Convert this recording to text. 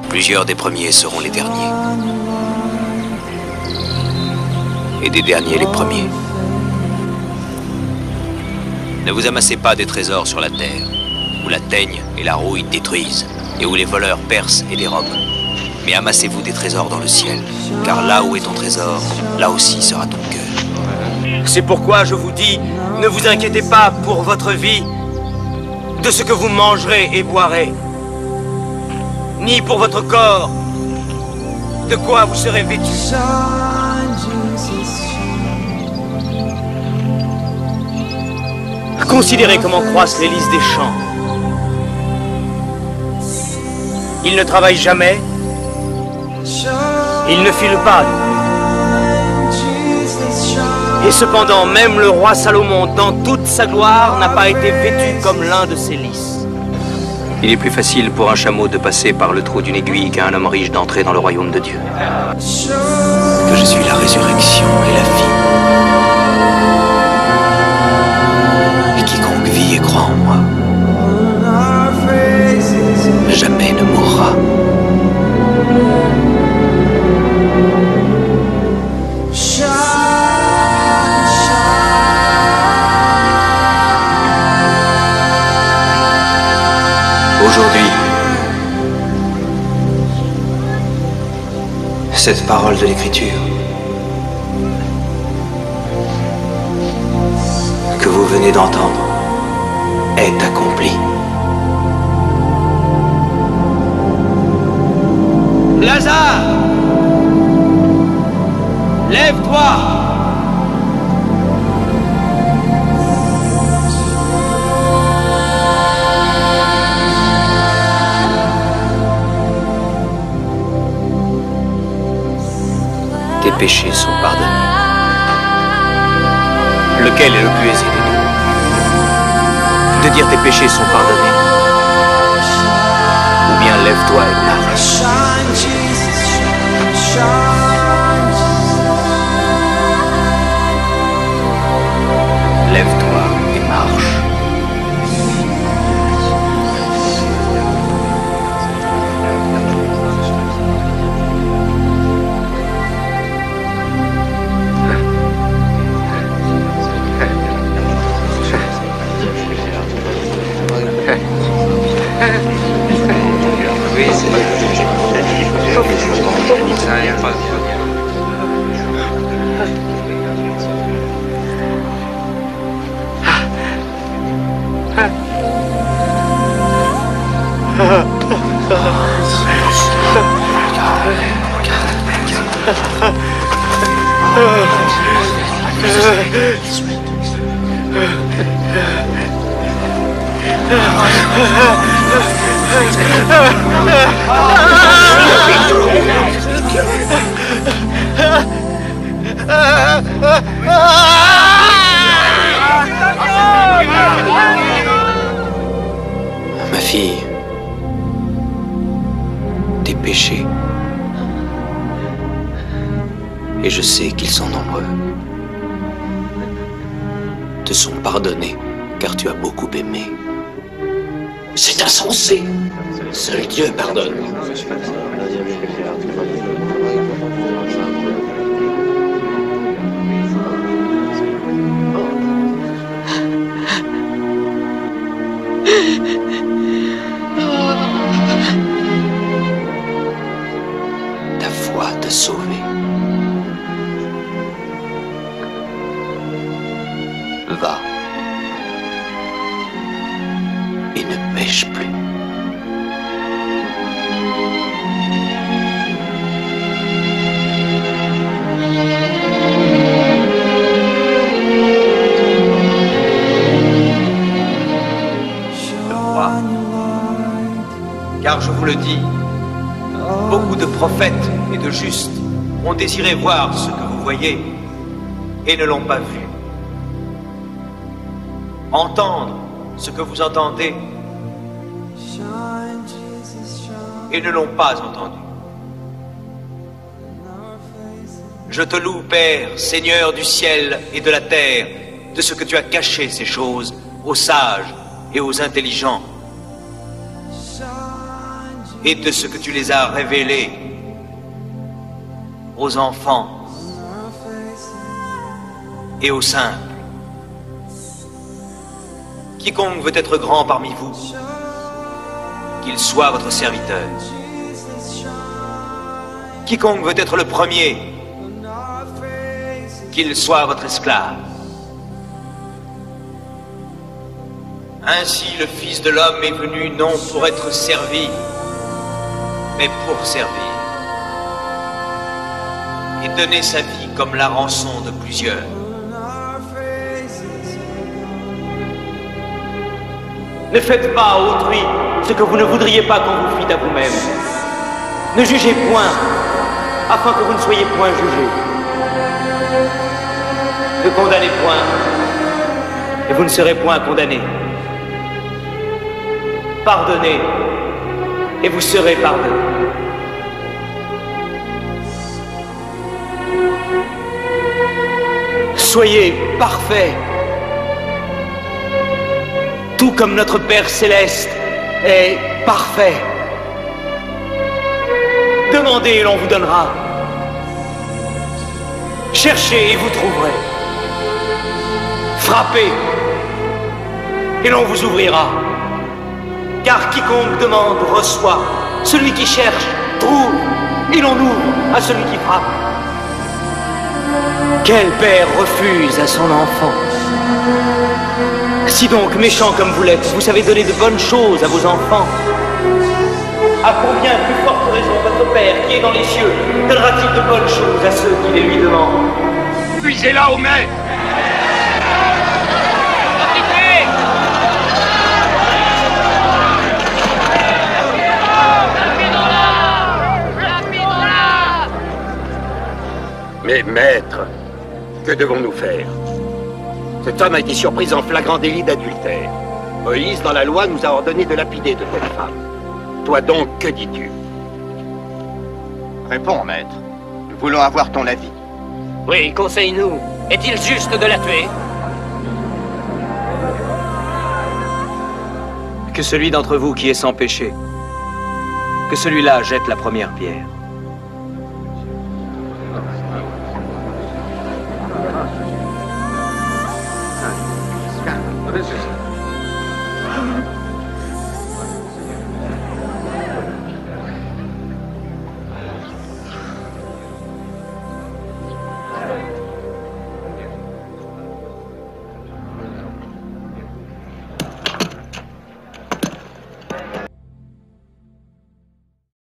Plusieurs des premiers seront les derniers. Et des derniers les premiers. Ne vous amassez pas des trésors sur la terre, où la teigne et la rouille détruisent, et où les voleurs percent et dérobent. Mais amassez-vous des trésors dans le ciel, car là où est ton trésor, là aussi sera ton cœur. C'est pourquoi je vous dis, ne vous inquiétez pas pour votre vie, de ce que vous mangerez et boirez, ni pour votre corps, de quoi vous serez vêtu. Considérez comment croissent les lys des champs. Ils ne travaillent jamais, ils ne filent pas. Et cependant, même le roi Salomon, dans toute sa gloire, n'a pas été vêtu comme l'un de ces lys. Il est plus facile pour un chameau de passer par le trou d'une aiguille qu'à un homme riche d'entrer dans le royaume de Dieu. Que je suis la résurrection et la vie. Et quiconque vit et croit en moi, jamais ne mourra. Aujourd'hui, cette parole de l'Écriture que vous venez d'entendre est accomplie. Lazare, lève-toi. Tes péchés sont pardonnés. Lequel est le plus aisé des deux? De dire tes péchés sont pardonnés, ou bien lève-toi et marche. Lève-toi et marche. Ma fille, tes péchés, et je sais qu'ils sont nombreux, te sont pardonnés car tu as beaucoup aimé. C'est insensé. Seul Dieu pardonne. Ta foi t'a sauvé. Va et ne pêche plus. Car je vous le dis, beaucoup de prophètes et de justes ont désiré voir ce que vous voyez et ne l'ont pas vu. Entendre ce que vous entendez et ne l'ont pas entendu. Je te loue, Père, Seigneur du ciel et de la terre, de ce que tu as caché ces choses aux sages et aux intelligents, et de ce que tu les as révélés aux enfants et aux simples. Quiconque veut être grand parmi vous, qu'il soit votre serviteur. Quiconque veut être le premier, qu'il soit votre esclave. Ainsi le Fils de l'homme est venu non pour être servi, mais pour servir, et donner sa vie comme la rançon de plusieurs. Ne faites pas à autrui ce que vous ne voudriez pas qu'on vous fît à vous-même. Ne jugez point, afin que vous ne soyez point jugés. Ne condamnez point, et vous ne serez point condamnés. Pardonnez, et vous serez pardonnés. Soyez parfaits, tout comme notre Père Céleste est parfait. Demandez et l'on vous donnera. Cherchez et vous trouverez. Frappez et l'on vous ouvrira. Car quiconque demande reçoit. Celui qui cherche trouve et l'on ouvre à celui qui frappe. Quel père refuse à son enfant? Si donc, méchant comme vous l'êtes, vous savez donner de bonnes choses à vos enfants, à combien plus forte raison votre Père qui est dans les cieux donnera-t-il de bonnes choses à ceux qui les lui demandent? Puisez-la au maître! Mais maître, que devons-nous faire? Cet homme a été surpris en flagrant délit d'adultère. Moïse, dans la loi, nous a ordonné de lapider de telles femmes. Toi donc, que dis-tu? Réponds, maître. Nous voulons avoir ton avis. Oui, conseille-nous. Est-il juste de la tuer? Que celui d'entre vous qui est sans péché, que celui-là jette la première pierre.